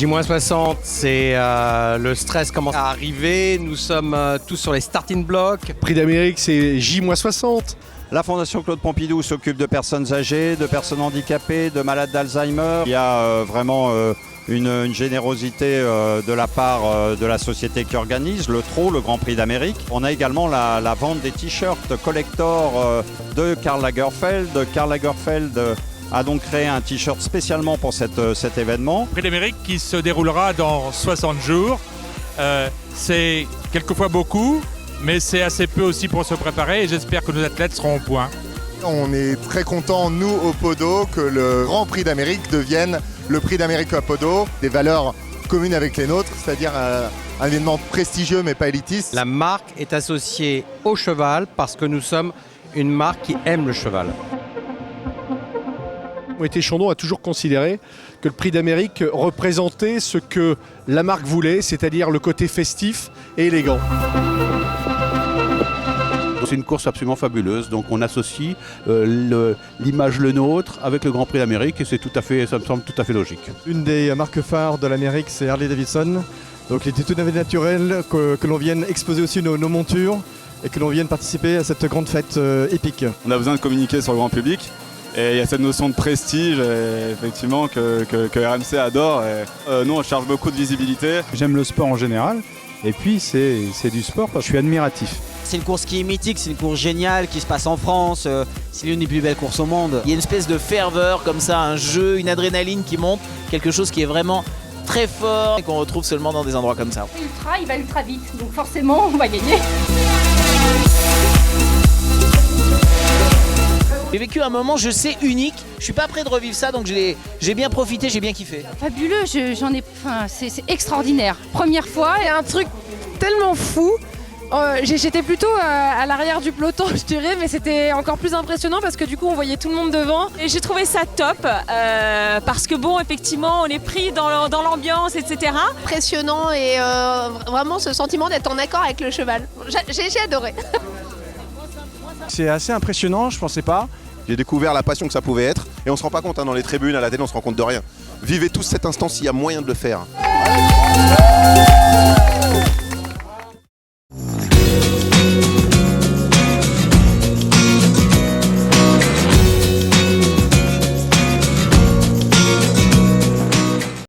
J-60, c'est le stress commence à arriver. Nous sommes tous sur les starting blocks. Prix d'Amérique, c'est J-60. La Fondation Claude Pompidou s'occupe de personnes âgées, de personnes handicapées, de malades d'Alzheimer. Il y a vraiment une générosité de la part de la société qui organise le TRO, le Grand Prix d'Amérique. On a également la vente des t-shirts collector de Karl Lagerfeld. Karl Lagerfeld a donc créé un t-shirt spécialement pour cet événement. Le Prix d'Amérique qui se déroulera dans 60 jours. C'est quelquefois beaucoup, mais c'est assez peu aussi pour se préparer et j'espère que nos athlètes seront au point. On est très contents, nous, au Podo, que le Grand Prix d'Amérique devienne le Prix d'Amérique à Podo. Des valeurs communes avec les nôtres, c'est-à-dire un événement prestigieux mais pas élitiste. La marque est associée au cheval parce que nous sommes une marque qui aime le cheval. Moët Chandon a toujours considéré que le Prix d'Amérique représentait ce que la marque voulait, c'est-à-dire le côté festif et élégant. C'est une course absolument fabuleuse, donc on associe l'image Le Nôtre avec le Grand Prix d'Amérique et ça me semble tout à fait logique. Une des marques phares de l'Amérique, c'est Harley Davidson. Donc il était tout à fait naturel que l'on vienne exposer aussi nos montures et que l'on vienne participer à cette grande fête épique. On a besoin de communiquer sur le grand public et il y a cette notion de prestige effectivement que RMC adore. Nous on cherche beaucoup de visibilité. J'aime le sport en général et puis c'est du sport, je suis admiratif. C'est une course qui est mythique, c'est une course géniale qui se passe en France, c'est l'une des plus belles courses au monde. Il y a une espèce de ferveur comme ça, un jeu, une adrénaline qui monte, quelque chose qui est vraiment très fort et qu'on retrouve seulement dans des endroits comme ça. Ultra, il va ultra vite, donc forcément on va gagner. J'ai vécu un moment, je sais, unique. Je suis pas prêt de revivre ça, donc j'ai bien profité, j'ai bien kiffé. Fabuleux, c'est extraordinaire. Première fois, et un truc tellement fou. J'étais plutôt à l'arrière du peloton, je dirais, mais c'était encore plus impressionnant parce que du coup on voyait tout le monde devant. Et j'ai trouvé ça top parce que bon, effectivement, on est pris dans l'ambiance, etc. Impressionnant et vraiment ce sentiment d'être en accord avec le cheval. J'ai adoré. C'est assez impressionnant, je pensais pas. J'ai découvert la passion que ça pouvait être et on se rend pas compte dans les tribunes, à la télé, on se rend compte de rien. Vivez tous cet instant s'il y a moyen de le faire.